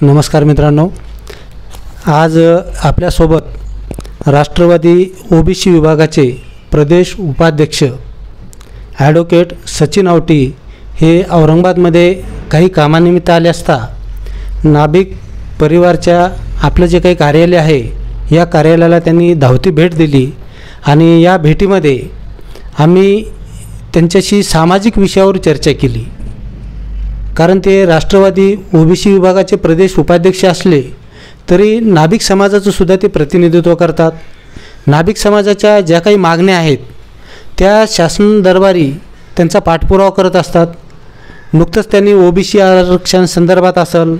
नमस्कार मित्रांनो, आज आपल्यासोबत राष्ट्रवादी ओबीसी विभागाचे प्रदेश उपाध्यक्ष ॲडव्होकेट सचिन आवटी हे औरंगाबादमध्ये काही कामानिमित्त आले असता नाभिक परिवारच्या आपलं जे काही कार्यालय आहे या कार्यालयाला त्यांनी धावती भेट दिली आणि या भेटीमध्ये आम्ही त्यांच्याशी सामाजिक विषयावर चर्चा केली। कारण ते राष्ट्रवादी ओबीसी विभागाचे प्रदेश उपाध्यक्ष असले तरी नाभिक समाजाचं सुद्धा ते प्रतिनिधित्व करतात। नाभिक समाजाच्या ज्या काही मागण्या आहेत त्या शासन दरबारी त्यांचा पाठपुरावा करत असतात। नुकतंच त्यांनी ओबीसी आरक्षण संदर्भात असेल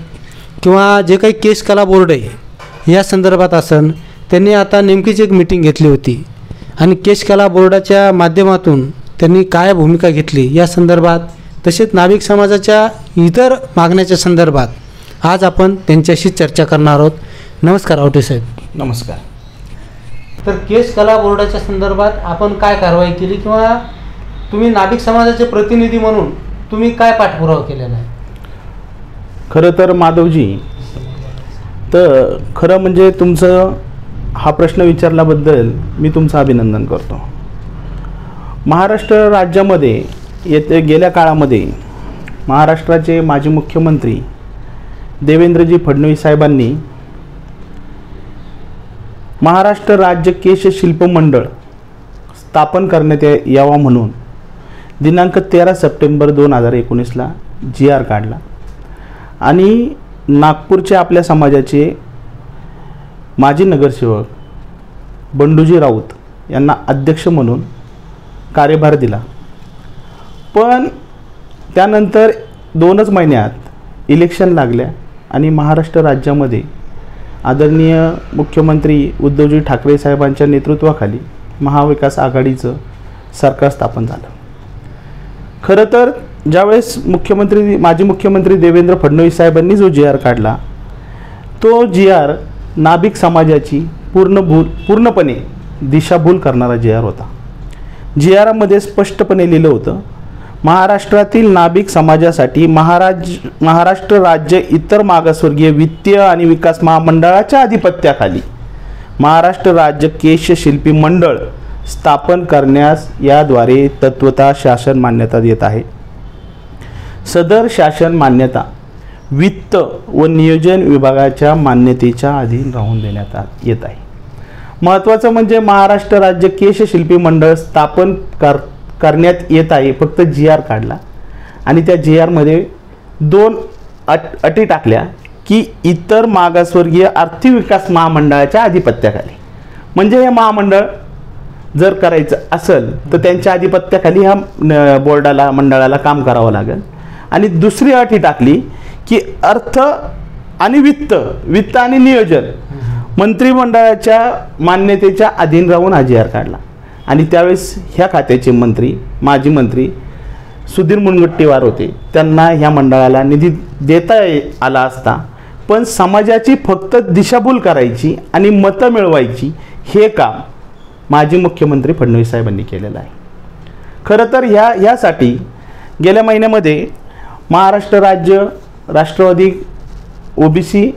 किंवा जे काही केस कला बोर्ड आहे या संदर्भात असेल, त्यांनी आता नेमकीच एक मीटिंग घेतली होती आणि केस कला बोर्डाच्या माध्यमातून त्यांनी काय भूमिका घेतली या संदर्भात, तसेच नाभिक समाजाच्या इतर मागण्याच्या संदर्भात आज आपण त्यांच्याशी चर्चा करणार आहोत। नमस्कार आवटे साहेब। नमस्कार। तर केस कला बोर्डाच्या संदर्भात आपण काय कारवाई केली किंवा तुम्ही नाभिक समाजाचे प्रतिनिधी म्हणून तुम्ही काय पाठपुरावा केलेला आहे? खरं तर माधवजी, तर खरं म्हणजे तुमचं हा प्रश्न विचारल्याबद्दल मी तुमचं अभिनंदन करतो। महाराष्ट्र राज्यामध्ये गेल्या काळामध्ये महाराष्ट्राचे माजी मुख्यमंत्री देवेंद्रजी फडणवीस साहेबांनी महाराष्ट्र राज्य केश शिल्प मंडळ स्थापन करण्यात यावा म्हणून दिनांक 13 सप्टेंबर 2019ला GR काढला आणि नागपूरचे आपल्या समाजाचे माजी नगरसेवक बंडूजी राऊत यांना अध्यक्ष म्हणून कार्यभार दिला। पण त्यानंतर 2च महिन्यात इलेक्शन लागल्या आणि महाराष्ट्र राज्यामध्ये आदरणीय मुख्यमंत्री उद्धवजी ठाकरे साहेबांच्या नेतृत्वाखाली महाविकास आघाडीचं सरकार स्थापन झालं। खरं तर ज्यावेळेस माजी मुख्यमंत्री देवेंद्र फडणवीस साहेबांनी जो GR काढला तो GR नाभिक समाजाची पूर्णपणे दिशाभूल करणारा GR होता। GR मध्ये स्पष्टपणे लिहिलं होतं, महाराष्ट्रातील नाभिक समाजासाठी महाराष्ट्र राज्य इतर मागासवर्गीय वित्तीय आणि विकास महामंडळाच्या अधिपत्याखाली महाराष्ट्र राज्य केश शिल्पी मंडळ स्थापन करण्यास याद्वारे तत्वतः शासन मान्यता देत आहे। सदर शासन मान्यता वित्त व नियोजन विभागाच्या मान्यतेच्या अधीन राहून देण्यात येत आहे। महत्त्वाचं म्हणजे महाराष्ट्र राज्य केश शिल्पी मंडळ स्थापन करण्यात येत आहे फक्त GR काढला आणि त्या GR मध्ये 2 अटी टाकल्या की इतर मागासवर्गीय आर्थिक विकास महामंडळाच्या अधिपत्याखाली, म्हणजे हे महामंडळ जर करायचं असेल तर त्यांच्या अधिपत्याखाली ह्या मंडळाला काम करावं लागेल। आणि दुसरी अट ही टाकली की अर्थ आणि वित्त आणि नियोजन मंत्रिमंडळाच्या मान्यतेच्या अधीन राहून हा GR काढला आणि त्यावेळेस ह्या खात्याचे माजी मंत्री सुधीर मुनगंटीवार होते। त्यांना ह्या मंडळाला निधी देता आला असता, पण समाजाची फक्त दिशाभूल करायची आणि मतं मिळवायची हे काम माजी मुख्यमंत्री फडणवीस साहेबांनी केलेलं आहे। खरं तर ह्यासाठी गेल्या महिन्यामध्ये महाराष्ट्र राज्य राष्ट्रवादी ओबीसी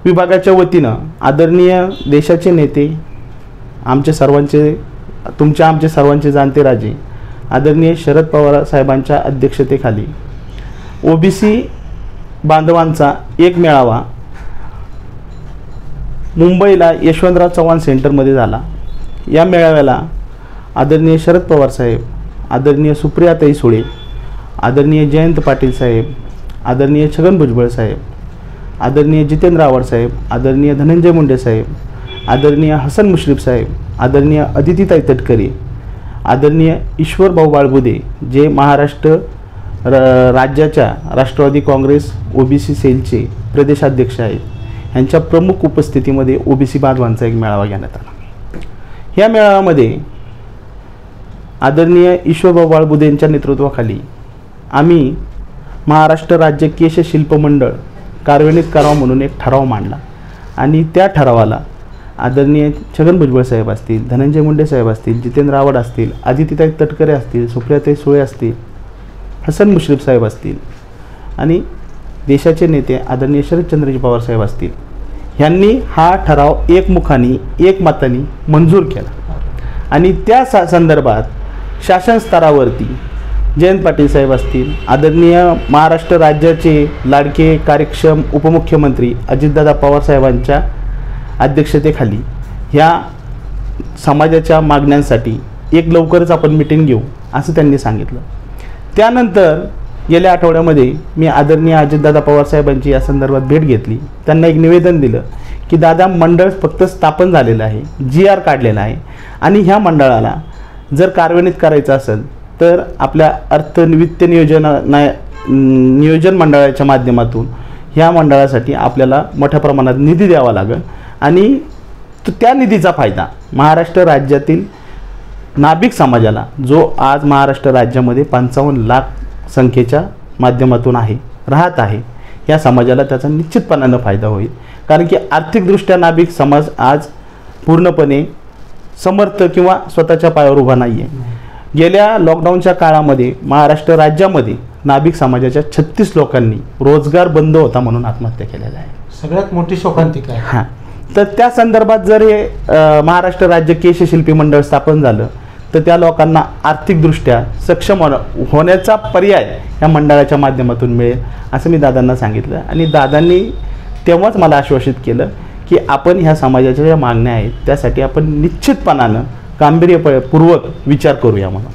विभागाच्या वतीनं आदरणीय देशाचे नेते आमचे सर्वांचे जाणते राजे आदरणीय शरद पवार साहेबांच्या अध्यक्षतेखाली ओबीसी बांधवांचा एक मेळावा मुंबईला यशवंतराव चव्हाण सेंटरमध्ये झाला। या मेळाव्याला आदरणीय शरद पवार साहेब, आदरणीय सुप्रियाताई सुळे, आदरणीय जयंत पाटील साहेब, आदरणीय छगन भुजबळ साहेब, आदरणीय जितेंद्र आव्हाड साहेब, आदरणीय धनंजय मुंडे साहेब, आदरणीय हसन मुश्रीफ साहेब, आदरणीय अदितीताई तटकरे, आदरणीय ईश्वरभाऊ बाळबुदे जे महाराष्ट्र राज्याच्या राष्ट्रवादी काँग्रेस ओबीसी सेलचे प्रदेशाध्यक्ष आहेत, यांच्या प्रमुख उपस्थितीमध्ये ओबीसी बांधवांचा एक मेळावा घेण्यात आला। ह्या मेळाव्यामध्ये आदरणीय ईश्वरभाऊ बाळबुदे यांच्या नेतृत्वाखाली आम्ही महाराष्ट्र राज्य केश शिल्प मंडळ कार्यान्वित करावं म्हणून एक ठराव मांडला आणि त्या ठरावाला आदरणीय छगन भुजबळ साहेब असतील, धनंजय मुंडे साहेब असतील, जितेंद्र आव्हाड असतील, आदितीताई तटकरे असतील, सुप्रियाताई सुळे असतील, हसन मुश्रीफ साहेब असतील आणि देशाचे नेते आदरणीय शरदचंद्रजी पवारसाहेब असतील, ह्यांनी हा ठराव एकमुखाने एकमताने मंजूर केला आणि त्या संदर्भात शासन स्तरावरती जयंत पाटील साहेब असतील, आदरणीय महाराष्ट्र राज्याचे लाडके कार्यक्षम उपमुख्यमंत्री अजितदादा पवारसाहेबांच्या अध्यक्षतेखाली ह्या समाजाच्या मागण्यांसाठी एक लवकरच आपण मिटिंग घेऊ असं त्यांनी सांगितलं. त्यानंतर गेल्या आठवड्यामध्ये मी आदरणीय अजितदादा पवारसाहेबांची या संदर्भात भेट घेतली. त्यांना एक निवेदन दिलं की दादा, मंडळ फक्त स्थापन झालेलं आहे, GR काढलेला आहे आणि ह्या मंडळाला जर कार्यान्वित करायचं असेल तर आपल्या वित्त नियोजन मंडळाच्या माध्यमातून ह्या मंडळासाठी आपल्याला मोठ्या प्रमाणात निधी द्यावा लागेल आणि त्या निधीचा फायदा महाराष्ट्र राज्यातील नाभिक समाजाला, जो आज महाराष्ट्र राज्यामध्ये 55 लाख संख्येच्या माध्यमातून राहत आहे, या समाजाला त्याचा निश्चितपणानं फायदा होईल. कारण की आर्थिकदृष्ट्या नाभिक समाज आज पूर्णपणे समर्थ किंवा स्वतःच्या पायावर उभा नाही आहे. गेल्या लॉकडाऊनच्या काळामध्ये महाराष्ट्र राज्यामध्ये नाभिक समाजाच्या 36 लोकांनी रोजगार बंद होता म्हणून आत्महत्या केलेल्या आहे. सगळ्यात मोठी शोकांतिका आहे. हां, तर त्या संदर्भात जर हे महाराष्ट्र राज्य केशशिल्पी मंडळ स्थापन झालं तर त्या लोकांना आर्थिकदृष्ट्या सक्षम होण्याचा पर्याय या मंडळाच्या माध्यमातून मिळेल असं मी दादांना सांगितलं आणि दादांनी तेव्हाच मला आश्वासित केलं की आपण ह्या समाजाच्या ज्या मागण्या आहेत त्यासाठी आपण निश्चितपणानं गांभीर्यपूर्वक विचार करूया म्हणून.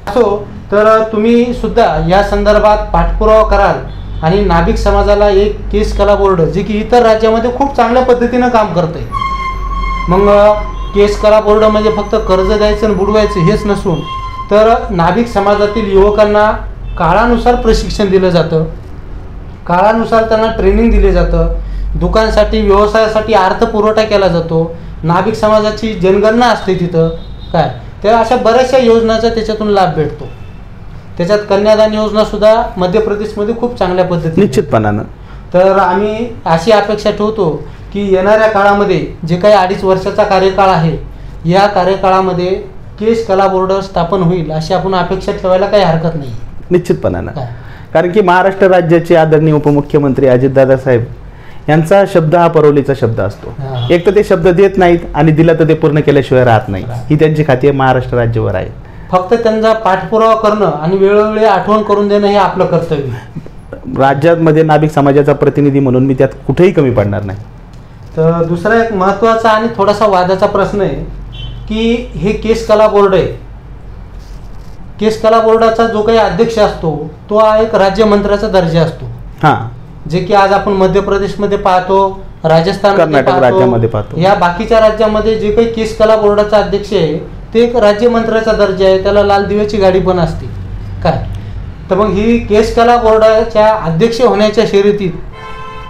असो तर तुम्ही सुद्धा या संदर्भात पाठपुरावा कराल आणि नाभिक समाजाला एक केस कला बोर्ड, जे की इतर राज्यामध्ये खूप चांगल्या पद्धतीनं काम करत आहे. मग केस कला बोर्ड म्हणजे फक्त कर्ज द्यायचं आणि बुडवायचं हेच नसून तर नाभिक समाजातील युवकांना काळानुसार प्रशिक्षण दिलं जातं, काळानुसार त्यांना ट्रेनिंग दिले जातं, दुकानासाठी व्यवसायासाठी अर्थपुरवठा केला जातो, नाभिक समाजाची जनगणना असते तिथं काय, तर अशा बऱ्याचशा योजनांचा त्याच्यातून लाभ भेटतो. त्याच्यात कन्यादान योजनासुद्धा मध्य प्रदेशमध्ये खूप चांगल्या पद्धतीने निश्चितपणानं. तर आम्ही अशी अपेक्षा ठेवतो की येणाऱ्या काळामध्ये जे काही 2.5 वर्षाचा कार्यकाळ आहे, या कार्यकाळामध्ये केस कला बोर्ड स्थापन होईल अशी आपण अपेक्षा ठेवायला काही हरकत नाही. निश्चितपणानं. कारण की महाराष्ट्र राज्याचे आदरणीय उपमुख्यमंत्री अजितदादा साहेब यांचा शब्द हा परवलीचा शब्द असतो. एक तर ते शब्द देत नाहीत आणि दिला तर ते पूर्ण केल्याशिवाय राहत नाही. ही त्यांची खाती महाराष्ट्र राज्यावर आहे. फक्त त्यांचा पाठपुरावा करणं आणि वेळोवेळी आठवण करून देणं हे आपलं कर्तव्य. राज्यामध्ये नाभिक समाजाचा प्रतिनिधी म्हणून मी त्यात कुठेही कमी पडणार नाही. तर दुसरा एक महत्त्वाचा आणि थोडासा वादाचा प्रश्न आहे की हे केस कला बोर्ड आहे, केस कला बोर्डाचा जो काही अध्यक्ष असतो तो हा एक राज्यमंत्र्याचा दर्जा असतो. हां, जे की आज आपण मध्य प्रदेशमध्ये पाहतो, राजस्थान, कर्नाटक राज्यामध्ये पाहतो, या बाकीच्या राज्यामध्ये जे काही केस कला बोर्डाचा अध्यक्ष आहे ते एक राज्यमंत्र्याचा दर्जा आहे, त्याला लाल दिव्याची गाडी पण असते काय. तर मग ही केस कला बोर्डाच्या अध्यक्ष होण्याच्या शर्यतीत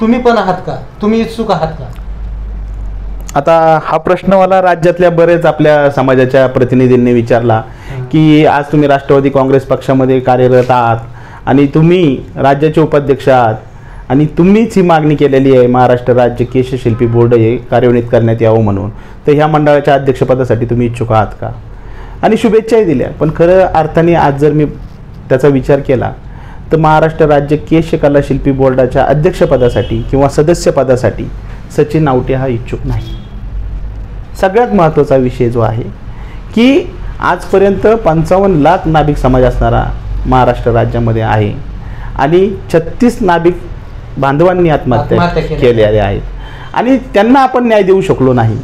तुम्ही पण आहात का, तुम्ही इच्छुक आहात का? आता हा प्रश्न मला राज्यातल्या बरेच आपल्या समाजाच्या प्रतिनिधींनी विचारला की आज तुम्ही राष्ट्रवादी काँग्रेस पक्षामध्ये कार्यरत आहात आणि तुम्ही राज्याचे उपाध्यक्ष आहात आणि तुम्हीच ही मागणी केलेली आहे महाराष्ट्र राज्य केशशिल्पी बोर्ड हे कार्यान्वित करण्यात यावं म्हणून, तर ह्या मंडळाच्या अध्यक्षपदासाठी तुम्ही इच्छुक आहात का? आणि शुभेच्छाही दिल्या. पण खरं अर्थाने आज जर मी त्याचा विचार केला तर महाराष्ट्र राज्य केशकला शिल्पी बोर्डाच्या अध्यक्षपदासाठी किंवा सदस्यपदासाठी सचिन आवटे हा इच्छुक नाही. सगळ्यात महत्त्वाचा विषय जो आहे की आजपर्यंत 55 लाख नाभिक समाज असणारा महाराष्ट्र राज्यामध्ये आहे आणि 36 नाभिक बांधवांनी आत्महत्या केलेल्या आहेत आणि त्यांना आपण न्याय देऊ शकलो नाही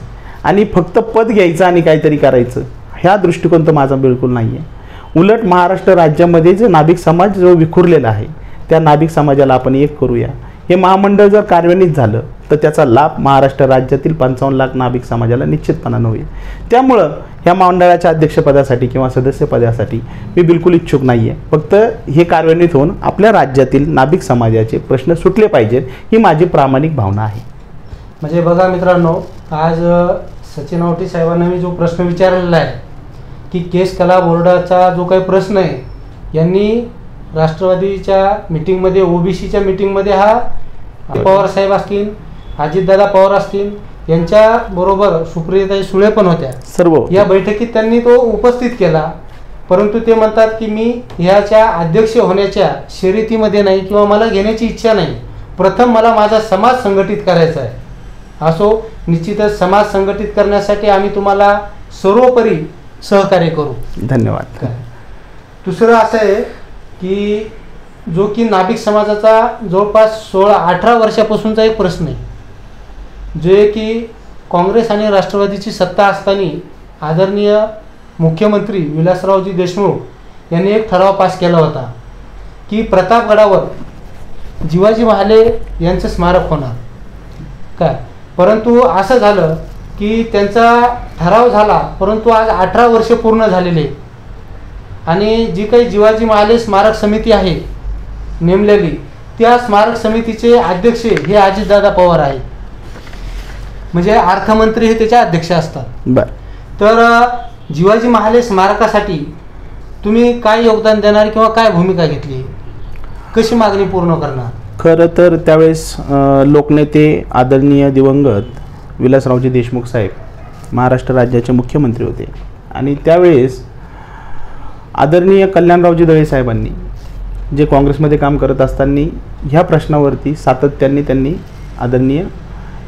आणि फक्त पद घ्यायचं आणि काहीतरी करायचं ह्या दृष्टिकोन तर माझा बिलकुल नाही आहे. उलट महाराष्ट्र राज्यामध्ये जो नाभिक समाज जो विखुरलेला आहे त्या नाभिक समाजाला आपण एक करूया. हे महामंडळ जर कार्यान्वित झालं तर त्याचा लाभ महाराष्ट्र राज्यातील 55 लाख नाभिक समाजाला निश्चितपणानं होईल. त्यामुळं ह्या मंडळाच्या अध्यक्षपदासाठी किंवा सदस्यपदासाठी मी बिलकुल इच्छुक नाही आहे. फक्त हे कार्यान्वित होऊन आपल्या राज्यातील नाभिक समाजाचे प्रश्न सुटले पाहिजेत ही माझी प्रामाणिक भावना आहे. म्हणजे बघा मित्रांनो, आज सचिन आवटे साहेबांना मी जो प्रश्न विचारलेला आहे की केस कला बोर्डाचा जो काही प्रश्न आहे, यांनी राष्ट्रवादीच्या मीटिंगमध्ये, ओबीसीच्या मीटिंगमध्ये हा पवार साहेब असतील, अजितदादा पवार असतील, यांच्याबरोबर सुप्रियाताई सुळे पण होत्या, सर्व या बैठकीत त्यांनी तो उपस्थित केला परंतु ते म्हणतात की मी ह्याच्या अध्यक्ष होण्याच्या शर्यतीमध्ये नाही किंवा मला घेण्याची इच्छा नाही, प्रथम मला माझा समाज संघटित करायचा आहे. असो, निश्चितच समाज संघटित करण्यासाठी आम्ही तुम्हाला सर्वोपरी सहकार्य करू. धन्यवाद. दुसरं असं आहे की जो की नाभिक समाजाचा जवळपास 16-18 वर्षापासूनचा एक प्रश्न आहे, जे की काँग्रेस आणि राष्ट्रवादीची सत्ता असताना आदरणीय मुख्यमंत्री विलासरावजी देशमुख यांनी एक ठराव पास केला होता की प्रतापगडावर जिवाजी महाले यांचं स्मारक होणार काय. परंतु असं झालं की त्यांचा ठराव झाला, परंतु आज 18 वर्ष पूर्ण झालेले आणि जी काही जिवाजी महाले स्मारक समिती आहे नेमलेली, त्या स्मारक समितीचे अध्यक्ष हे अजितदादा पवार आहेत. म्हणजे अर्थमंत्री हे त्याचे अध्यक्ष असतात. बर. तर जिवाजी महाले स्मारकासाठी तुम्ही काय योगदान देणार किंवा काय भूमिका घेतली, कशी मागणी पूर्ण करणार? खरं तर त्यावेळेस लोकनेते आदरणीय दिवंगत विलासरावजी देशमुख साहेब महाराष्ट्र राज्याचे मुख्यमंत्री होते आणि त्यावेळेस आदरणीय कल्याणरावजी दळे साहेबांनी जे काँग्रेसमध्ये काम करत असताना ह्या प्रश्नावरती सातत्याने त्यांनी आदरणीय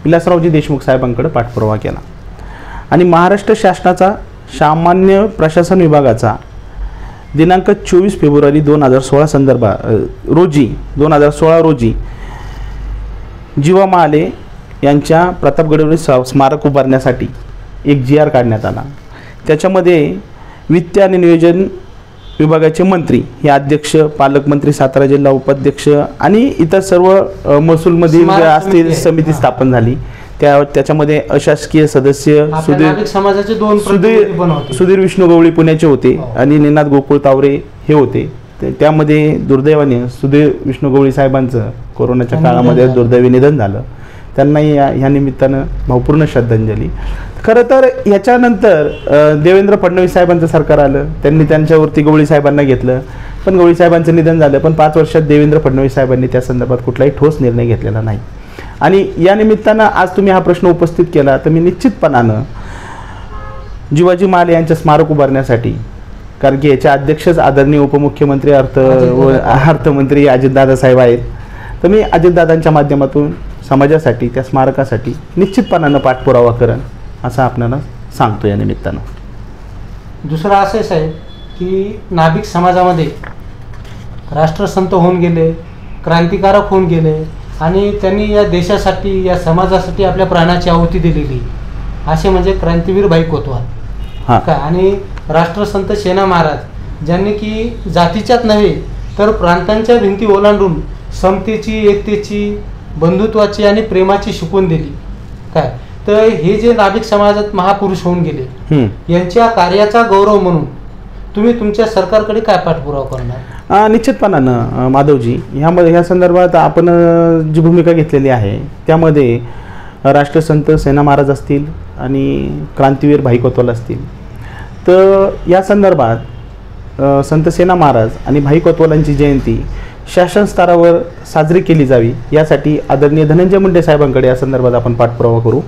विलासरावजी देशमुख साहेबांकडे पाठपुरावा केला आणि महाराष्ट्र शासनाचा सामान्य प्रशासन विभागाचा दिनांक 24 फेब्रुवारी 2016 रोजी जिवा महाले यांच्या प्रतापगडावरील स्मारक उभारण्यासाठी एक GR काढण्यात आला. त्याच्यामध्ये वित्त आणि नियोजन विभागाचे मंत्री हे अध्यक्ष, पालकमंत्री, सातारा जिल्हा उपाध्यक्ष आणि इतर सर्व महसूलमधील असतील समिती स्थापन झाली. त्याच्यामध्ये अशासकीय सदस्य सुधीर विष्णू गवळी पुण्याचे होते आणि निनाद गोकुळ तावरे हे होते. त्यामध्ये दुर्दैवाने सुधीर विष्णू गवळी साहेबांचं कोरोनाच्या काळामध्ये दुर्दैवी निधन झालं. त्यांनाही ह्या निमित्तानं भावपूर्ण श्रद्धांजली. खरं तर ह्याच्यानंतर देवेंद्र फडणवीस साहेबांचं सरकार आलं, त्यांनी त्यांच्यावरती गवळी साहेबांना घेतलं, पण गवळी साहेबांचं निधन झालं. पण 5 वर्षात देवेंद्र फडणवीस साहेबांनी त्या संदर्भात कुठलाही ठोस निर्णय घेतलेला नाही. आणि या निमित्तानं आज तुम्ही हा प्रश्न उपस्थित केला तर मी निश्चितपणानं जिवाजी महाले यांचं स्मारक उभारण्यासाठी, कारण की याच्या अध्यक्षच आदरणीय उपमुख्यमंत्री अर्थमंत्री अजितदादा साहेब आहेत, तर मी अजितदादांच्या माध्यमातून समाजासाठी त्या स्मारकासाठी निश्चितपणानं पाठपुरावा करेन असं आपल्याला सांगतो या निमित्तानं. दुसरं असं आहे साहेब की नाभिक समाजामध्ये राष्ट्रसंत होऊन गेले, क्रांतिकारक होऊन गेले आणि त्यांनी या देशासाठी, या समाजासाठी आपल्या प्राणाची आहुती दिलेली, असे म्हणजे क्रांतीवीर भाई कोतवाल काय आणि राष्ट्रसंत सेना महाराज, ज्यांनी की जातीच्याच नव्हे तर प्रांतांच्या भिंती ओलांडून समतेची, एकतेची, बंधुत्वाची आणि प्रेमाची शिकवण दिली काय. तर हे जे नाभिक समाजात महापुरुष होऊन गेले, यांच्या कार्याचा गौरव म्हणून तुम्ही तुमच्या सरकारकडे काय पाठपुरावा करणार? निश्चितपणानं माधवजी, ह्या संदर्भात आपण जी भूमिका घेतलेली आहे त्यामध्ये राष्ट्रसंत सेना महाराज असतील आणि क्रांतीवीर भाई कोतवाल असतील, तर या संदर्भात संत सेना महाराज आणि भाई कोतवालांची जयंती शासन स्तरावर साजरी केली जावी यासाठी आदरणीय धनंजय मुंडे साहेबांकडे या संदर्भात आपण पाठपुरावा करू.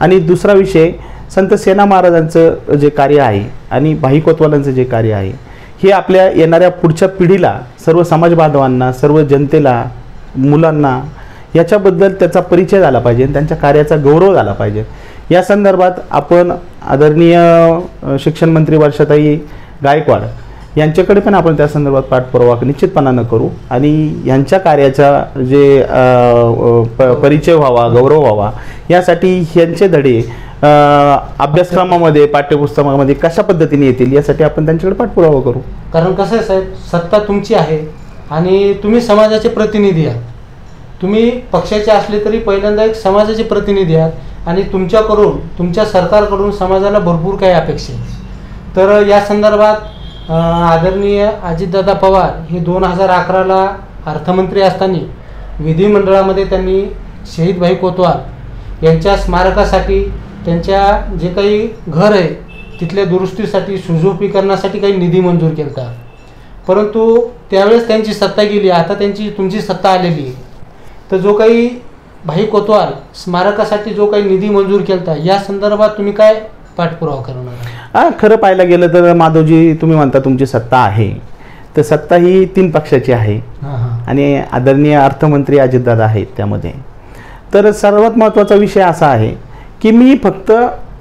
आणि दुसरा विषय, संत सेना महाराजांचं जे कार्य आहे आणि भाई कोतवालांचं जे कार्य आहे हे आपल्या येणाऱ्या पुढच्या पिढीला, सर्व समाज बांधवांना, सर्व जनतेला, मुलांना याच्याबद्दल त्याचा परिचय झाला पाहिजे, त्यांच्या कार्याचा गौरव झाला पाहिजे. या संदर्भात आपण आदरणीय शिक्षण मंत्री वर्षाताई गायकवाड यांच्याकडे पण आपण त्या संदर्भात पाठपुरावा निश्चितपणानं करू आणि यांच्या कार्याचा जे परिचय व्हावा, गौरव व्हावा यासाठी ह्यांचे धडे अभ्यासक्रमामध्ये, पाठ्यपुस्तकामध्ये कशा पद्धतीने येतील यासाठी आपण त्यांच्याकडे पाठपुरावा करू. कारण कसं आहे साहेब, सत्ता तुमची आहे आणि तुम्ही समाजाचे प्रतिनिधी आहात. तुम्ही पक्षाचे असले तरी पहिल्यांदा एक समाजाचे प्रतिनिधी आहात आणि तुमच्याकडून, तुमच्या सरकारकडून समाजाला भरपूर काही अपेक्षा आहे. तर या संदर्भात आदरणीय अजितदादा पवार हे 2011ला अर्थमंत्री असताना विधिमंडळामध्ये त्यांनी शहीद भाई कोतवाल यांच्या स्मारकासाठी, त्यांच्या जे काही घर आहे तिथल्या दुरुस्तीसाठी, सुशोभीकरणासाठी काही निधी मंजूर केला होता. परंतु त्यावेळेस त्यांची सत्ता गेली, आता तुमची सत्ता आलेली आहे. तर जो काही भाई कोतवाल स्मारकासाठी जो काही निधी मंजूर केला होता या संदर्भात तुम्ही काय पाठपुरावा करणार आहे? खरं पाहायला गेलं तर माधवजी, तुम्ही म्हणता तुमची सत्ता आहे, तर सत्ता ही 3 पक्षाची आहे आणि आदरणीय अर्थमंत्री अजितदादा आहेत त्यामध्ये. तर सर्वात महत्त्वाचा विषय असा आहे की मी फक्त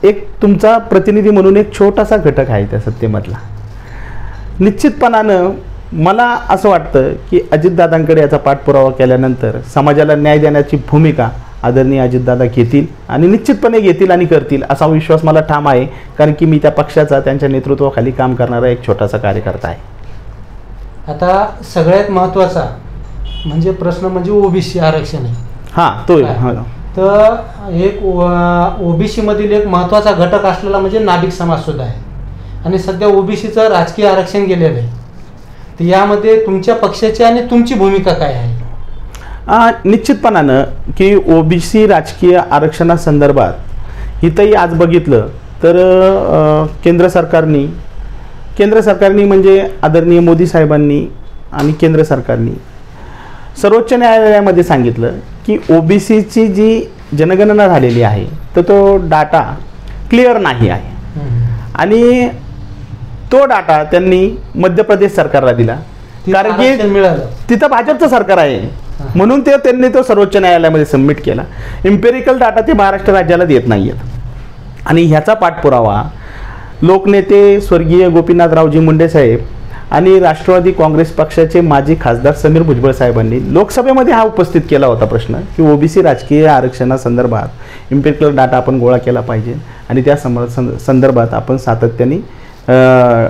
एक तुमचा प्रतिनिधी म्हणून एक छोटासा घटक आहे त्या सत्तेमधला. निश्चितपणानं मला असं वाटतं की अजितदादांकडे याचा पाठपुरावा केल्यानंतर समाजाला न्याय देण्याची भूमिका आदरणीय अजितदादा घेतील आणि निश्चितपणे घेतील आणि करतील असा विश्वास मला ठाम आहे, कारण की मी त्या पक्षाचा, त्यांच्या नेतृत्वाखाली काम करणारा एक छोटासा कार्यकर्ता आहे. आता सगळ्यात महत्त्वाचा म्हणजे प्रश्न म्हणजे ओबीसी आरक्षण आहे. तो तर एक ओबीसी मधील एक महत्त्वाचा घटक असलेला म्हणजे नाभिक समाज सुद्धा आहे आणि सध्या ओबीसीचं राजकीय आरक्षण गेलेलं आहे. तर यामध्ये तुमच्या पक्षाची आणि तुमची भूमिका काय आहे? निश्चितपणानं की ओबीसी राजकीय आरक्षणासंदर्भात इथंही आज बघितलं तर केंद्र सरकारने म्हणजे आदरणीय मोदी साहेबांनी आणि केंद्र सरकारने सर्वोच्च न्यायालयामध्ये सांगितलं की ओबीसीची जी जनगणना झालेली आहे तर तो डाटा क्लिअर नाही आहे आणि तो डाटा त्यांनी मध्य प्रदेश सरकारला दिला, कारण की तिथं भाजपचं सरकार आहे म्हणून त्यांनी तो सर्वोच्च न्यायालयामध्ये सबमिट केला. इम्पेरिकल डाटा ते महाराष्ट्र राज्याला देत नाही आहेत आणि ह्याचा पाठपुरावा लोकनेते स्वर्गीय गोपीनाथरावजी मुंडे साहेब आणि राष्ट्रवादी काँग्रेस पक्षाचे माजी खासदार समीर भुजबळ साहेबांनी लोकसभेमध्ये हा उपस्थित केला होता प्रश्न की ओबीसी राजकीय आरक्षणासंदर्भात इम्पेरिकल डाटा आपण गोळा केला पाहिजे आणि त्या संदर्भात आपण सातत्याने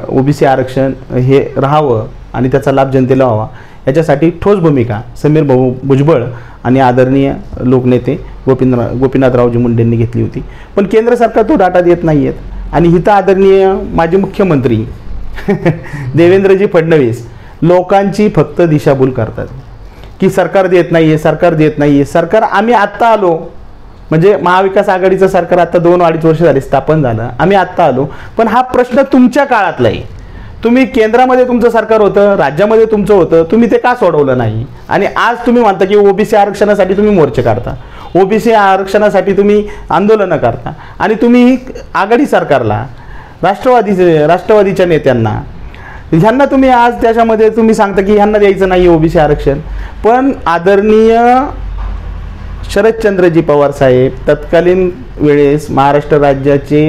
ओबीसी आरक्षण हे राहावं आणि त्याचा लाभ जनतेला व्हावा याच्यासाठी ठोस भूमिका समीर भुजबळ आणि आदरणीय लोकनेते गोपीनाथरावजी मुंडेंनी घेतली होती. पण केंद्र सरकार तो डाटा देत नाही आहेत आणि इथं आदरणीय माजी मुख्यमंत्री देवेंद्रजी फडणवीस लोकांची फक्त दिशाभूल करतात की सरकार देत नाही आहे. सरकार आम्ही आत्ता आलो, म्हणजे महाविकास आघाडीचं सरकार आता 2-2.5 वर्ष झाले स्थापन झालं, आम्ही आत्ता आलो, पण हा प्रश्न तुमच्या काळातला आहे. तुम्ही केंद्रामध्ये तुमचं सरकार होतं, राज्यामध्ये तुमचं होतं, तुम्ही ते का सोडवलं नाही? आणि आज तुम्ही म्हणता की ओबीसी आरक्षणासाठी तुम्ही मोर्चे काढता, ओबीसी आरक्षणासाठी तुम्ही आंदोलनं करता आणि तुम्ही आघाडी सरकारला, राष्ट्रवादीच्या नेत्यांना ह्यांना तुम्ही आज त्याच्यामध्ये तुम्ही सांगता की ह्यांना द्यायचं नाही ओबीसी आरक्षण. पण आदरणीय शरदचंद्रजी पवार साहेब तत्कालीन वेळेस महाराष्ट्र राज्याचे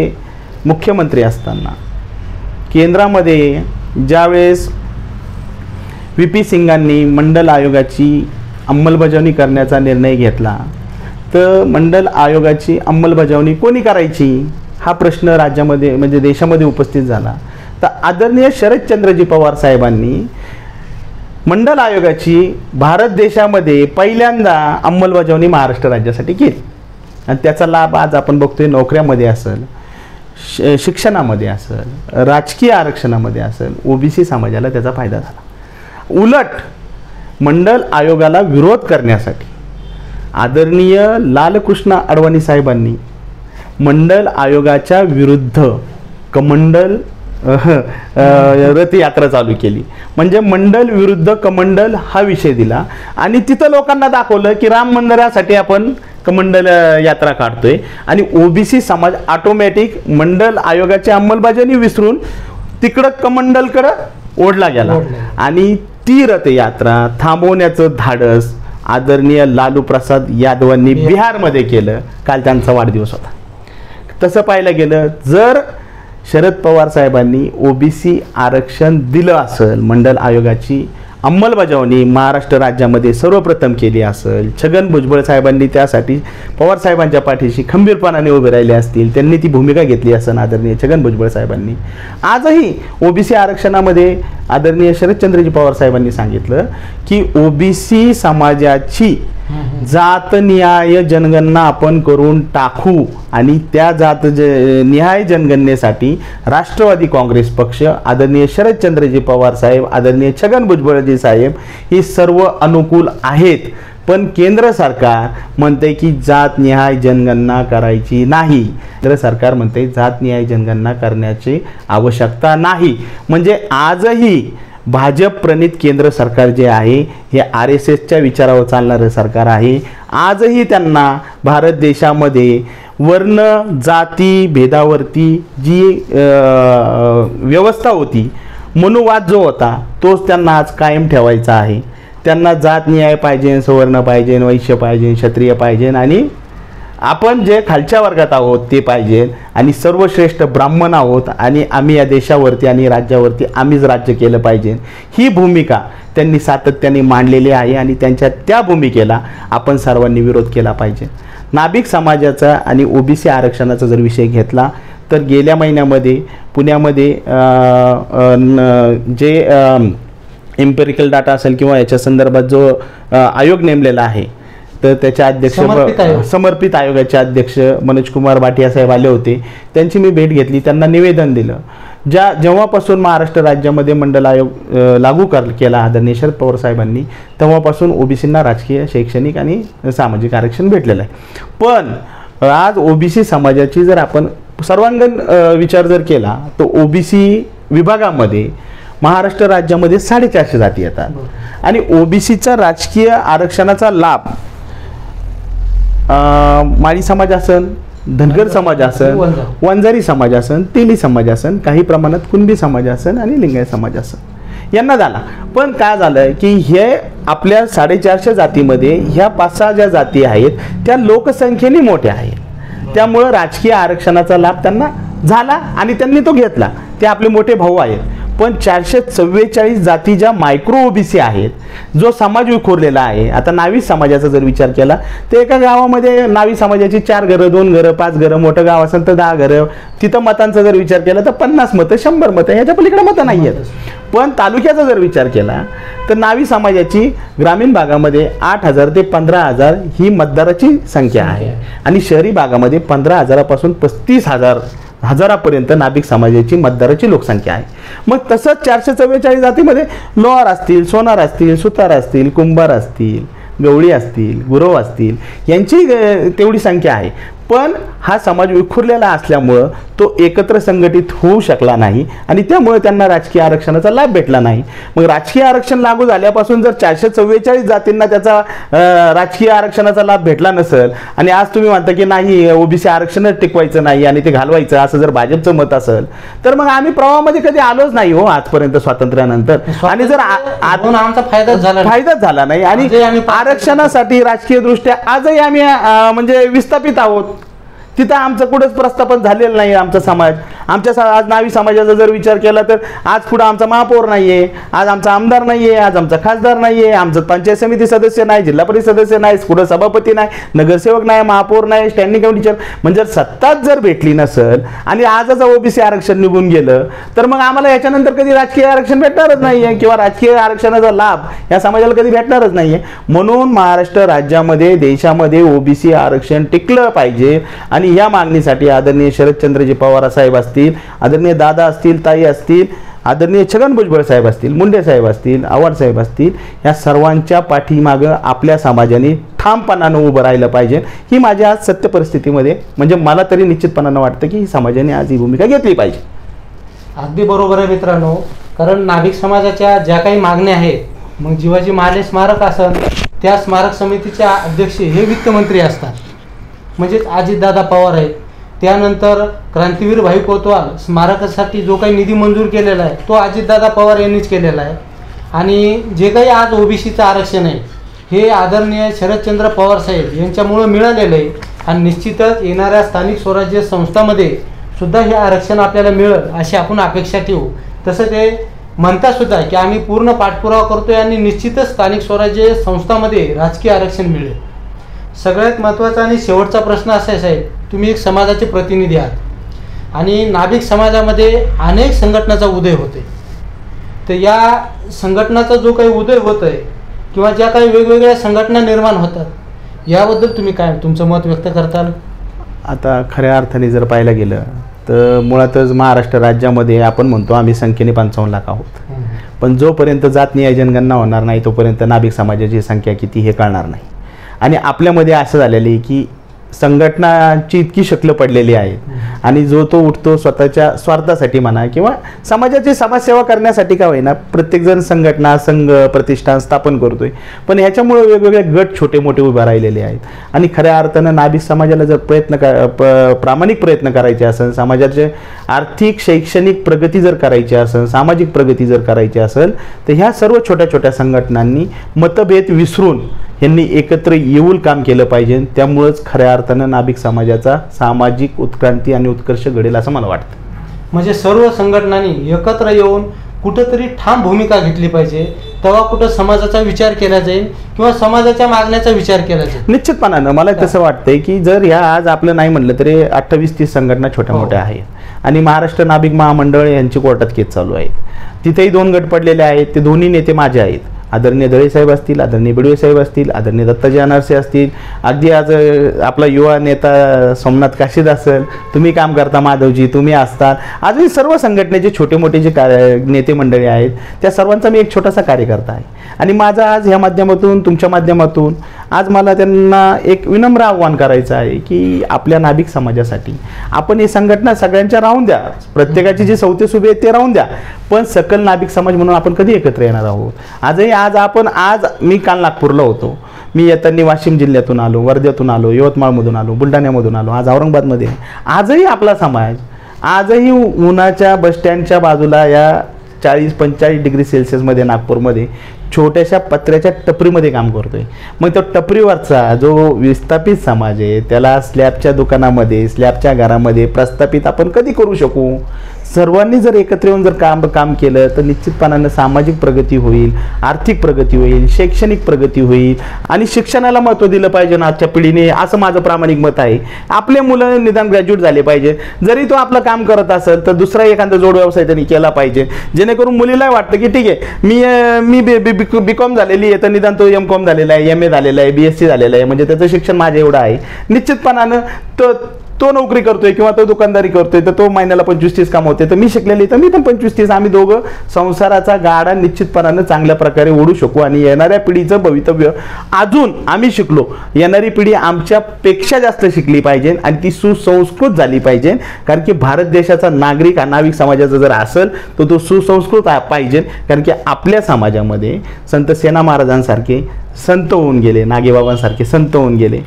मुख्यमंत्री असताना केंद्रामध्ये ज्यावेळेस व्ही.पी. सिंगांनी मंडल आयोगाची अंमलबजावणी करण्याचा निर्णय घेतला, तर मंडल आयोगाची अंमलबजावणी कोणी करायची हा प्रश्न राज्यामध्ये म्हणजे देशामध्ये उपस्थित झाला. तर आदरणीय शरदचंद्रजी पवार साहेबांनी मंडल आयोगाची भारत देशामध्ये पहिल्यांदा अंमलबजावणी महाराष्ट्र राज्यासाठी केली आणि त्याचा लाभ आज आपण बघतोय नोकऱ्यामध्ये असेल, शिक्षणामध्ये असेल, राजकीय आरक्षणामध्ये असेल, ओबीसी समाजाला त्याचा फायदा झाला. उलट मंडल आयोगाला विरोध करण्यासाठी आदरणीय लालकृष्ण अडवाणी साहेबांनी मंडल आयोगाच्या विरुद्ध कमंडल रथयात्रा चालू केली. म्हणजे मंडल विरुद्ध कमंडल हा विषय दिला आणि तिथं लोकांना दाखवलं की राम मंदिरासाठी आपण कमंडल यात्रा काढतोय आणि ओबीसी समाज ऑटोमॅटिक मंडल आयोगाची अंमलबजावणी विसरून तिकडं कमंडलकडं ओढला गेला आणि ती रथयात्रा थांबवण्याचं धाडस आदरणीय लालू प्रसाद यादवांनी बिहारमध्ये केलं. काल त्यांचा वाढदिवस होता. तसं पाहायला गेलं जर शरद पवार साहेबांनी ओबीसी आरक्षण दिलं असेल, मंडल आयोगाची अंमलबजावणी महाराष्ट्र राज्यामध्ये सर्वप्रथम केली असेल, छगन भुजबळ साहेबांनी त्यासाठी पवार साहेबांच्या पाठीशी खंबीरपणाने उभे राहिले असतील, त्यांनी ती भूमिका घेतली असेल आदरणीय छगन भुजबळ साहेबांनी, आजही ओबीसी आरक्षणामध्ये आदरणीय शरदचंद्रजी पवार साहेबांनी सांगितलं की ओबीसी समाजाची जातनिहाय जनगणना आपण करून टाकू आणि त्या निहाय जनगणनेसाठी राष्ट्रवादी काँग्रेस पक्ष, आदरणीय शरदचंद्रजी पवार साहेब, आदरणीय छगन भुजबळजी साहेब ही सर्व अनुकूल आहेत. पण केंद्र सरकार म्हणते की जातनिहाय जनगणना करायची नाही. केंद्र सरकार म्हणते जातनिहाय जनगणना करण्याची आवश्यकता नाही. म्हणजे आजही भाजप प्रणित केंद्र सरकार जे आहे हे RSSच्या विचारावर चालणारं सरकार आहे. आजही त्यांना भारत देशामध्ये वर्ण जाती भेदावरती जी व्यवस्था होती, मनोवाद जो होता, तोच त्यांना आज कायम ठेवायचा आहे. त्यांना जात न्याय पाहिजे, सवर्ण पाहिजे, वैश्य पाहिजे, क्षत्रिय पाहिजे आणि आपण जे खालच्या वर्गात आहोत ते पाहिजे आणि सर्वश्रेष्ठ ब्राह्मण आहोत आणि आम्ही या देशावरती आणि राज्यावरती आम्हीच राज्य केलं पाहिजे. ही भूमिका त्यांनी सातत्याने मांडलेली आहे आणि त्यांच्या त्या भूमिकेला आपण सर्वांनी विरोध केला पाहिजे. नाभिक समाजाचा आणि ओबीसी आरक्षणाचा जर विषय घेतला तर गेल्या महिन्यामध्ये पुण्यामध्ये जे एम्पेरिकल डाटा असेल किंवा याच्या संदर्भात जो आयोग नेमलेला आहे तर त्याचे अध्यक्ष समर्पित आयोगाचे अध्यक्ष मनोज कुमार भाटिया साहेब आले होते. त्यांची मी भेट घेतली, त्यांना निवेदन दिलं. जेव्हापासून महाराष्ट्र राज्यामध्ये मंडल आयोग लागू केला आदरणीय शरद पवार साहेबांनी, तेव्हापासून ओबीसींना राजकीय, शैक्षणिक आणि सामाजिक आरक्षण भेटलेलं आहे. पण आज ओबीसी समाजाची जर आपण सर्वांगीण विचार जर केला तर ओबीसी विभागामध्ये महाराष्ट्र राज्यामध्ये 450 जाती येतात आणि ओबीसीचा राजकीय आरक्षणाचा लाभ माळी समाज असन, धनगर समाज असन, वंजारी समाज असन, तेली समाज असन, काही प्रमाणात कुणबी समाज असन आणि लिंगायत समाज असन यांना झाला. पण काय झालं की हे आपल्या 450 जातीमध्ये ह्या 5-6 ज्या जाती आहेत त्या लोकसंख्येने मोठ्या आहेत, त्यामुळं राजकीय आरक्षणाचा लाभ त्यांना झाला आणि त्यांनी तो घेतला. ते आपले मोठे भाऊ आहेत. पण 444 जाती ज्या मायक्रो ओबीसी आहेत, जो समाज विखुरलेला आहे. आता नावी समाजाचा जर विचार केला तर एका गावामध्ये नावी समाजाची 4 घरं, 2 घरं, 5 घरं, मोठं गाव असेल तर 10 घरं. तिथं मतांचा जर विचार केला तर 50 मतं, 100 मतं, ह्याच्या पलीकडे मतं नाही आहेत. पण तालुक्याचा जर विचार केला तर नावी समाजाची ग्रामीण भागामध्ये 8,000 ते 15,000 ही मतदाराची संख्या आहे आणि शहरी भागामध्ये 15,000 पासून 35,000 नाभिक समाजाची मतदाराची लोकसंख्या आहे. मग तसंच 444 जातीमध्ये लोहार असतील, सोनार असतील, सुतार असतील, कुंभार असतील, गवळी असतील, गुरव असतील, यांची तेवढी संख्या आहे. पण हा समाज विखुरलेला असल्यामुळं तो एकत्र संघटित होऊ शकला नाही आणि त्यामुळे त्यांना राजकीय आरक्षणाचा लाभ भेटला नाही. मग राजकीय आरक्षण लागू झाल्यापासून जर 444 जातींना त्याचा राजकीय आरक्षणाचा लाभ भेटला नसेल आणि आज तुम्ही म्हणता की नाही ओबीसी आरक्षणच टिकवायचं नाही आणि ते घालवायचं, असं जर भाजपचं मत असेल तर मग आम्ही प्रवाहामध्ये कधी आलोच नाही हो आजपर्यंत स्वातंत्र्यानंतर. आणि जर आमचा फायदाच झाला नाही आणि आरक्षणासाठी राजकीय दृष्ट्या आजही आम्ही म्हणजे विस्थापित आहोत. तिथं आमचं कुठंच प्रस्थापन झालेलं नाही. आमचा समाज, आज नावी समाजाचा जर विचार केला तर आज पुढं आमचा महापौर नाही आहे, आज आमचा आमदार नाही आहे, आज आमचा खासदार नाही आहे, आमचं पंचायत समिती सदस्य नाही, जिल्हा परिषद सदस्य नाही, पुढं सभापती नाही, नगरसेवक नाही, महापौर नाही, स्टँडिंग कमिटीचे. म्हणजे सत्ताच जर भेटली नसेल आणि आजच ओबीसी आरक्षण निघून गेलं तर मग आम्हाला याच्यानंतर कधी राजकीय आरक्षण भेटणारच नाही आहे किंवा राजकीय आरक्षणाचा लाभ या समाजाला कधी भेटणारच नाही आहे. म्हणून महाराष्ट्र राज्यामध्ये, देशामध्ये ओबीसी आरक्षण टिकलं पाहिजे आणि या मागणीसाठी आदरणीय शरदचंद्रजी पवार साहेब असतील, आदरणीय दादा असतील, ताई असतील, आदरणीय छगन भुजबळ साहेब असतील, मुंडे साहेब असतील, आव्हाड साहेब असतील, या सर्वांच्या पाठीमागं आपल्या समाजाने ठामपणानं उभं राहिलं पाहिजे. ही माझ्या आज सत्य परिस्थितीमध्ये म्हणजे मला तरी निश्चितपणानं वाटतं की समाजाने आज ही भूमिका घेतली पाहिजे. अगदी बरोबर आहे मित्रांनो. कारण नाभिक समाजाच्या ज्या काही मागण्या आहेत, मग जीवाजी महाले स्मारक असेल त्या स्मारक समितीचे अध्यक्ष हे वित्तमंत्री असतात, म्हणजेच अजितदादा पवार आहेत. त्यानंतर क्रांतीवीर भाई कोतवाल स्मारकासाठी जो काही निधी मंजूर केलेला आहे तो अजितदादा पवार यांनीच केलेला आहे. आणि जे काही आज ओबीसीचं आरक्षण आहे हे आदरणीय शरदचंद्र पवार साहेब यांच्यामुळं मिळालेलं आहे आणि निश्चितच येणाऱ्या स्थानिक स्वराज्य संस्थांमध्ये सुद्धा हे आरक्षण आपल्याला मिळेल अशी आपण अपेक्षा ठेवू. तसं ते म्हणतात सुद्धा की आम्ही पूर्ण पाठपुरावा करतोय आणि निश्चितच स्थानिक स्वराज्य संस्थांमध्ये राजकीय आरक्षण मिळेल. सगळ्यात महत्त्वाचा आणि शेवटचा प्रश्न असा आहे साहेब, तुम्ही एक समाजाचे प्रतिनिधी आहात आणि नाभिक समाजामध्ये अनेक संघटनाचा उदय होते. तर या संघटनाचा जो काही उदय होत आहे किंवा ज्या काही वेगवेगळ्या संघटना निर्माण होतात याबद्दल तुम्ही काय तुमचं मत व्यक्त करताल? आता खऱ्या अर्थाने जर पाहायला गेलं तर मुळातच महाराष्ट्र राज्यामध्ये आपण म्हणतो आम्ही संख्येने 55 लाख आहोत, पण जोपर्यंत जात निहाय जनगणना होणार नाही तोपर्यंत नाभिक समाजाची संख्या किती हे कळणार नाही. आणि आपल्यामध्ये असं झालेलं आहे की संघटनाची इतकी शक्ल पडलेली आहे आणि जो तो उठतो स्वतःच्या स्वार्थासाठी म्हणा किंवा समाजाची समाजसेवा करण्यासाठी का होईना प्रत्येकजण संघटना संघ प्रतिष्ठान स्थापन करतोय, पण ह्याच्यामुळे वेगवेगळे गट छोटे मोठे उभे राहिलेले आहेत. आणि खऱ्या अर्थानं नाभिक समाजाला जर प्रामाणिक प्रयत्न करायचे असेल, समाजाचे आर्थिक शैक्षणिक प्रगती जर करायची असेल, सामाजिक प्रगती जर करायची असेल, तर ह्या सर्व छोट्या छोट्या संघटनांनी मतभेद विसरून यांनी एकत्र येऊन काम केलं पाहिजे. त्यामुळंच खऱ्या अर्थानं नाभिक समाजाचा सामाजिक उत्क्रांती आणि उत्कर्ष घडेल असं मला वाटतं. म्हणजे सर्व संघटनांनी एकत्र येऊन कुठंतरी ठाम भूमिका घेतली पाहिजे, तेव्हा कुठं समाजाचा विचार केला जाईल किंवा समाजाच्या मागण्याचा विचार केला जाईल. निश्चितपणानं मला तसं वाटतंय की जर ह्या आज आपलं नाही म्हणलं तरी 28-30 संघटना छोट्या मोठ्या आहेत आणि महाराष्ट्र नाभिक महामंडळ यांची कोर्टात केस चालू आहे. तिथेही 2 गट पडलेले आहेत. ते दोन्ही नेते माझे आहेत. आदरणीय दळे साहेब असतील, आदरणीय बिडवे साहेब असतील, आदरणीय दत्ताजी अनारसे असतील, अगदी आज आपला युवा नेता सोमनाथ काशीद असेल, तुम्ही काम करता माधवजी, तुम्ही असतात, अजून सर्व संघटनेचे छोटे मोठे जे नेते मंडळी आहेत त्या सर्वांचा मी एक छोटासा कार्यकर्ता आहे. आणि माझा आज ह्या माध्यमातून तुमच्या माध्यमातून आज मला त्यांना एक विनम्र आव्हान करायचं आहे की आपल्या नाभिक समाजासाठी आपण ही संघटना सगळ्यांच्या राहून द्या, प्रत्येकाची जी सवते सुभे आहेत ते राहून द्या, पण सकल नाभिक समाज म्हणून आपण कधी एकत्र येणार आहोत. आज मी काल नागपूरला होतो, मी येताना वाशिम जिल्ह्यातून आलो, वर्ध्यातून आलो, यवतमाळमधून आलो, बुलढाण्यामधून आलो, आज औरंगाबादमध्ये. आजही आपला समाज आजही उन्हाच्या बसस्टँडच्या बाजूला या 40-45 डिग्री सेल्सिअसमध्ये नागपूरमध्ये छोट्याशा पत्र्याच्या टपरीमध्ये काम करतोय. मग तो टपरीवरचा जो विस्थापित समाज आहे त्याला स्लॅबच्या दुकानामध्ये, स्लॅबच्या घरामध्ये प्रस्थापित आपण कधी करू शकू? सर्वांनी जर एकत्र येऊन जर काम केलं तर निश्चितपणानं सामाजिक प्रगती होईल, आर्थिक प्रगती होईल, शैक्षणिक प्रगती होईल आणि शिक्षणाला महत्त्व दिलं पाहिजे ना आजच्या पिढीने, असं माझं प्रामाणिक मत आहे. आपले मुलं निदान ग्रॅज्युएट झाले पाहिजे, जरी तो आपलं काम करत असेल तर दुसरा एखादा जोड व्यवसाय त्यांनी केला पाहिजे, जेणेकरून मुलीला वाटतं की ठीक आहे मी BCom झालेली आहे तर निदान तो MCom झालेला आहे, MA झालेला आहे, BSc झालेला आहे, म्हणजे त्याचं शिक्षण माझं एवढं आहे. निश्चितपणानं तो नोकरी करतोय किंवा तो दुकानदारी करतोय तर तो महिन्याला 25-30 कमावते, तर मी शिकलेली तर मी पण 25-30, आम्ही दोघं संसाराचा गाडा निश्चितपणानं चांगल्या प्रकारे ओढू शकू आणि येणाऱ्या पिढीचं भवितव्य अजून आम्ही शिकलो, येणारी पिढी आमच्यापेक्षा जास्त शिकली पाहिजे आणि ती सुसंस्कृत झाली पाहिजे. कारण की भारत देशाचा नागरिक हा नाविक समाजाचा जर असेल तर तो सुसंस्कृत पाहिजे. कारण की आपल्या समाजामध्ये संत सेना महाराजांसारखे संत होऊन गेले, नागेबाबांसारखे संत होऊन गेले,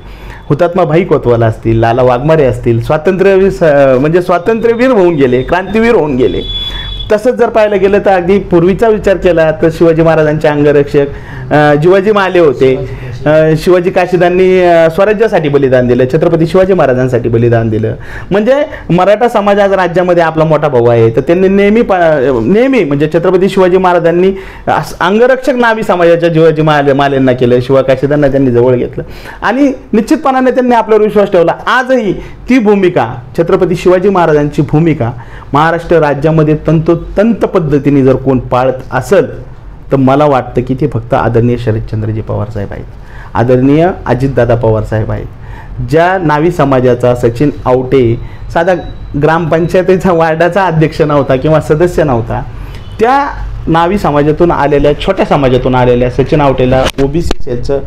हुतात्मा भाई कोतवाल असतील, लाला वाघमारे असतील, स्वातंत्र्यवीर होऊन गेले, क्रांतीवीर होऊन गेले. तसंच जर पाहायला गेलं तर अगदी पूर्वीचा विचार केला तर शिवाजी महाराजांचे अंगरक्षक जिवाजी माले होते. शिवाजी काशीदांनी स्वराज्यासाठी बलिदान दिलं, छत्रपती शिवाजी महाराजांसाठी बलिदान दिलं. म्हणजे मराठा समाज आज राज्यामध्ये आपला मोठा भाऊ आहे, तर त्यांनी नेहमी म्हणजे छत्रपती शिवाजी महाराजांनी अंगरक्षक नावी समाजाच्या जिवाजी मालेंना केलं, शिवा काशीदांना त्यांनी जवळ घेतलं आणि निश्चितपणाने त्यांनी आपल्यावर विश्वास ठेवला. आजही ती भूमिका, छत्रपती शिवाजी महाराजांची भूमिका महाराष्ट्र राज्यामध्ये तंतोतंत पद्धतीने जर कोण पाळत असेल तर मला वाटतं की ते फक्त आदरणीय शरदचंद्रजी पवार साहेब आहेत, आदरणीय अजितदादा पवार साहेब आहेत. ज्या नावी समाजाचा सचिन आवटे साधा ग्रामपंचायतीचा वार्डाचा अध्यक्ष नव्हता किंवा सदस्य नव्हता, त्या नावी समाजातून आलेल्या, छोट्या समाजातून आलेल्या सचिन आवटेला OBC सेलचं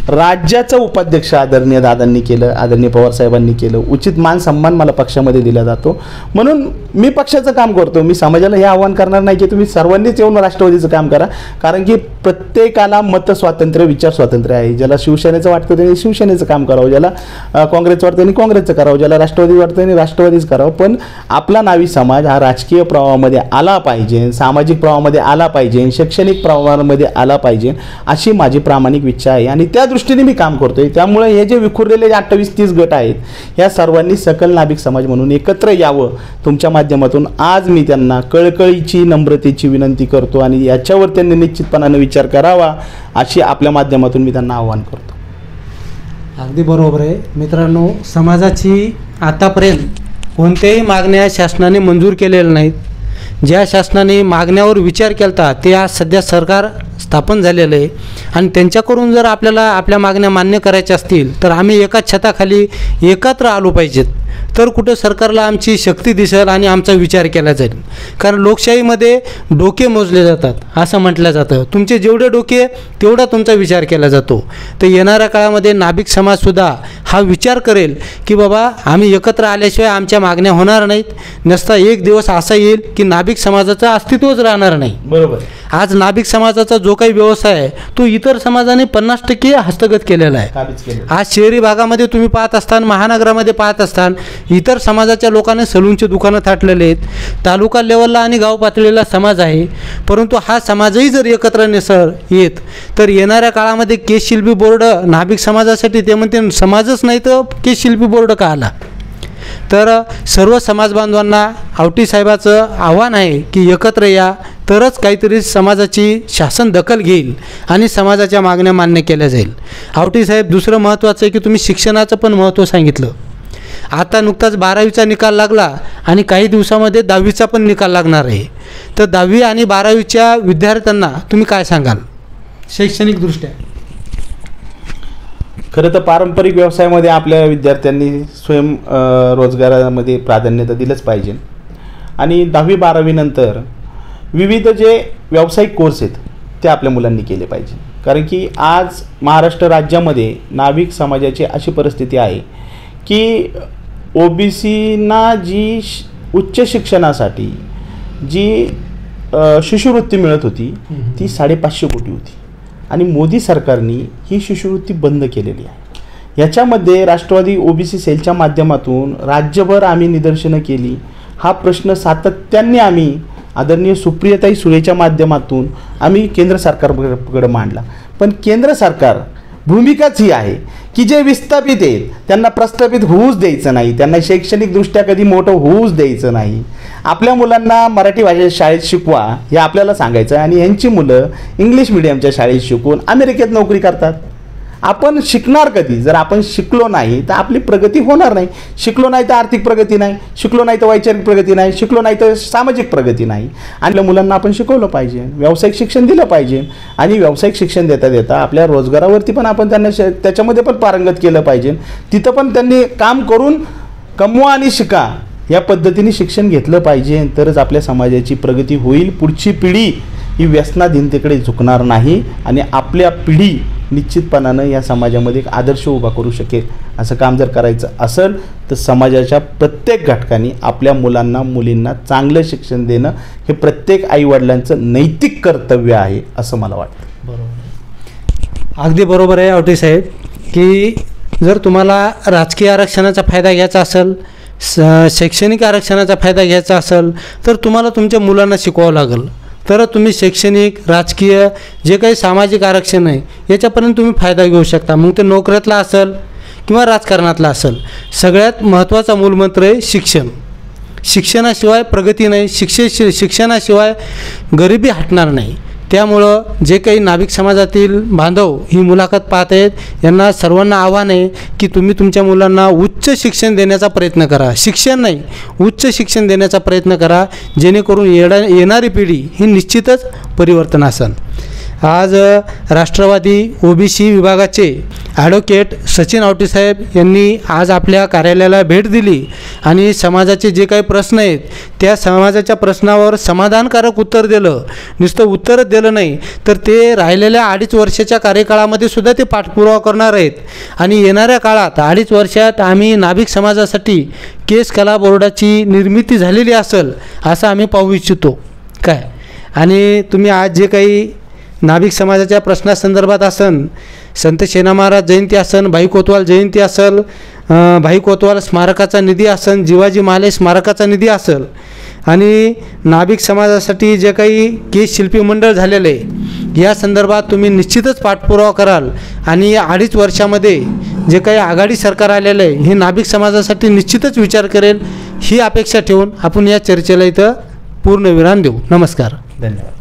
राज्याचं उपाध्यक्ष आदरणीय दादांनी केलं, आदरणीय पवार साहेबांनी केलं. उचित मान सन्मान मला पक्षामध्ये दिला जातो, म्हणून मी पक्षाचं काम करतो. मी समाजाला हे आव्हान करणार नाही की तुम्ही सर्वांनीच येऊन राष्ट्रवादीचं काम करा, कारण की प्रत्येकाला मत स्वातंत्र्य, विचार स्वातंत्र्य आहे. ज्याला शिवसेनेचं वाटतं त्यांनी शिवसेनेचं काम करावं, ज्याला काँग्रेस वाटतं त्यांनी काँग्रेसचं करावं, ज्याला राष्ट्रवादी वाटतं त्यांनी राष्ट्रवादीच करावं. पण आपला नावी समाज हा राजकीय प्रवाहामध्ये आला पाहिजे, सामाजिक प्रवाहामध्ये आला पाहिजे, शैक्षणिक प्रवाहामध्ये आला पाहिजे, अशी माझी प्रामाणिक इच्छा आहे आणि त्या दृष्टीने मी काम करतोय. त्यामुळे हे जे विखुरलेले 28-30 गट आहेत, ह्या सर्वांनी सकल नाभिक समाज म्हणून एकत्र यावं. तुमच्या माध्यमातून आज मी त्यांना कळकळीची, नम्रतेची विनंती करतो आणि याच्यावर त्यांनी निश्चितपणाने विचार करावा, अशी आपल्या माध्यमातून मी त्यांना आवाहन करतो. अगदी बरोबर आहे मित्रांनो. समाजाची आतापर्यंत कोणत्याही मागण्या शासनाने मंजूर केलेल्या नाहीत. ज्या शासनाने मागण्यावर विचार केला ते आज सध्या सरकार स्थापन झालेलं आहे आणि त्यांच्याकडून जर आपल्याला आपल्या मागण्या मान्य करायच्या असतील तर आम्ही एकाच छताखाली एकत्र आलो पाहिजेत. तर कुठं सरकारला आमची शक्ती दिसेल आणि आमचा विचार केला जाईल. कारण लोकशाहीमध्ये डोके मोजले जातात असं म्हटलं जातं. तुमचे जेवढे डोके तेवढा तुमचा विचार केला जातो. तर येणाऱ्या काळामध्ये नाभिक समाजसुद्धा हा विचार करेल की बाबा आम्ही एकत्र आल्याशिवाय आमच्या मागण्या होणार नाहीत. नसता एक दिवस असा येईल की नाभिक समाजाचं अस्तित्वच राहणार नाही. बरोबर. आज नाभिक समाजाचा जो काही व्यवसाय आहे तो इतर समाजाने 50% हस्तगत केलेला आहे. आज शहरी भागामध्ये तुम्ही पाहत असताना, महानगरामध्ये पाहत असताना इतर समाजाच्या लोकांनी सलूनचे दुकानं थाटलेले आहेत. तालुका लेवलला आणि गाव पातळीला समाज आहे, परंतु हा समाजही जर एकत्र नसेल येत तर येणाऱ्या काळामध्ये केशशिल्पी बोर्ड नाभिक समाजासाठी ते म्हणते समाजच नाही तर केशशिल्पी बोर्ड का आला. तर सर्व समाज बांधवांना आवटी साहेबाचं आव्हान आहे की एकत्र या, तरच काहीतरी समाजाची शासन दखल घेईल आणि समाजाच्या मागण्या मान्य केल्या जाईल. आवटी साहेब, दुसरं महत्त्वाचं आहे की तुम्ही शिक्षणाचं पण महत्त्व सांगितलं. आता नुकताच 12वीचा निकाल लागला आणि काही दिवसामध्ये 10वीचा पण निकाल लागणार आहे. तर 10वी आणि 12वीच्या विद्यार्थ्यांना तुम्ही काय सांगाल शैक्षणिकदृष्ट्या? खरं तर पारंपरिक व्यवसायामध्ये आपल्या विद्यार्थ्यांनी रोजगारामध्ये प्राधान्य तर दिलंच पाहिजे. आणि 10वी-12वी नंतर विविध जे व्यावसायिक कोर्स आहेत ते आपल्या मुलांनी केले पाहिजे. कारण की आज महाराष्ट्र राज्यामध्ये नाभिक समाजाची अशी परिस्थिती आहे की OBCना जी उच्च शिक्षणासाठी जी शिष्यवृत्ती मिळत होती ती 550 कोटी होती आणि मोदी सरकारने ही शिष्यवृत्ती बंद केलेली आहे. याच्यामध्ये राष्ट्रवादी OBC सेलच्या माध्यमातून राज्यभर आम्ही निदर्शनं केली. हा प्रश्न सातत्याने आम्ही आदरणीय सुप्रियाताई सुळेच्या माध्यमातून आम्ही केंद्र सरकारकडे मांडला. पण केंद्र सरकार भूमिकाच ही आहे की जे विस्थापित आहेत त्यांना प्रस्थापित होऊच द्यायचं नाही, त्यांना शैक्षणिकदृष्ट्या कधी मोठं होऊच द्यायचं नाही. आपल्या मुलांना मराठी भाषेत शाळेत शिकवा हे आपल्याला सांगायचं आणि यांची मुलं इंग्लिश मिडियमच्या शाळेत शिकून अमेरिकेत नोकरी करतात. आपण शिकणार कधी? जर आपण शिकलो नाही तर आपली प्रगती होणार नाही. शिकलो नाही तर आर्थिक प्रगती नाही, शिकलो नाही तर वैचारिक प्रगती नाही, शिकलो नाही तर सामाजिक प्रगती नाही. आणि आपल्या मुलांना आपण शिकवलं पाहिजे, व्यावसायिक शिक्षण दिलं पाहिजे आणि व्यावसायिक शिक्षण देता देता आपल्या रोजगारावरती पण आपण त्यांना त्याच्यामध्ये पण पारंगत केलं पाहिजे. तिथं पण त्यांनी काम करून कमवा आणि शिका या पद्धतीने शिक्षण घेतलं पाहिजे. तरच आपल्या समाजाची प्रगती होईल. पुढची पिढी ही व्यसनाधीनतेकडे झुकणार नाही आणि आपल्या पिढी निश्चितपणानं या समाजामध्ये एक आदर्श उभा करू शकेल. असं काम जर करायचं असेल तर समाजाच्या प्रत्येक घटकांनी आपल्या मुलांना मुलींना चांगलं शिक्षण देणं हे प्रत्येक आईवडिलांचं नैतिक कर्तव्य आहे असं मला वाटतं. बरोबर, अगदी बरोबर आहे आवटी साहेब की जर तुम्हाला राजकीय आरक्षणाचा फायदा घ्यायचा असेल, शैक्षणिक आरक्षणाचा फायदा घ्यायचा असेल तर तुम्हाला तुमच्या मुलांना शिकवावं लागेल. तर तुम्ही शैक्षणिक, राजकीय जे काही सामाजिक आरक्षण आहे याच्यापर्यंत तुम्ही फायदा घेऊ शकता. मग ते नोकऱ्यातला असेल किंवा राजकारणातला असेल, सगळ्यात महत्त्वाचा मूलमंत्र आहे शिक्षण. शिक्षणाशिवाय प्रगती नाही, शिक्षणाशिवाय गरिबी हटणार नाही. त्यामुळं जे काही नाभिक समाजातील बांधव ही मुलाखत पाहत आहेत यांना सर्वांना आव्हान आहे की तुम्ही तुमच्या मुलांना उच्च शिक्षण देण्याचा प्रयत्न करा. शिक्षण नाही, उच्च शिक्षण देण्याचा प्रयत्न करा, जेणेकरून येणारी पिढी ही निश्चितच परिवर्तन असेल. आज राष्ट्रवादी OBC विभागाचे ॲडव्होकेट सचिन आवटी साहेब यांनी आज आपल्या कार्यालयाला भेट दिली आणि समाजाचे जे काही प्रश्न आहेत त्या समाजाच्या प्रश्नावर समाधानकारक उत्तर दिलं. नुसतं उत्तरच दिलं नाही तर ते राहिलेल्या 2.5 वर्षाच्या कार्यकाळामध्ये सुद्धा ते पाठपुरावा करणार आहेत. आणि येणाऱ्या काळात 2.5 वर्षात आम्ही नाभिक समाजासाठी केस कला बोर्डाची निर्मिती झालेली असेल असं आम्ही पाहू इच्छितो काय. आणि तुम्ही आज जे काही नाभिक समाजाच्या प्रश्नासंदर्भात असन, संत शेना महाराज जयंती असन, भाई कोतवाल जयंती असेल, भाई कोतवाल स्मारकाचा निधी असन, जिवाजी महाले स्मारकाचा निधी असेल आणि नाभिक समाजासाठी जे काही केश शिल्पी मंडळ झालेलं आहे या संदर्भात तुम्ही निश्चितच पाठपुरावा कराल. आणि या 2.5 वर्षामध्ये जे काही आघाडी सरकार आलेलं आहे हे नाभिक समाजासाठी निश्चितच विचार करेल ही अपेक्षा ठेवून आपण या चर्चेला इथं पूर्णविराम देऊ. नमस्कार, धन्यवाद.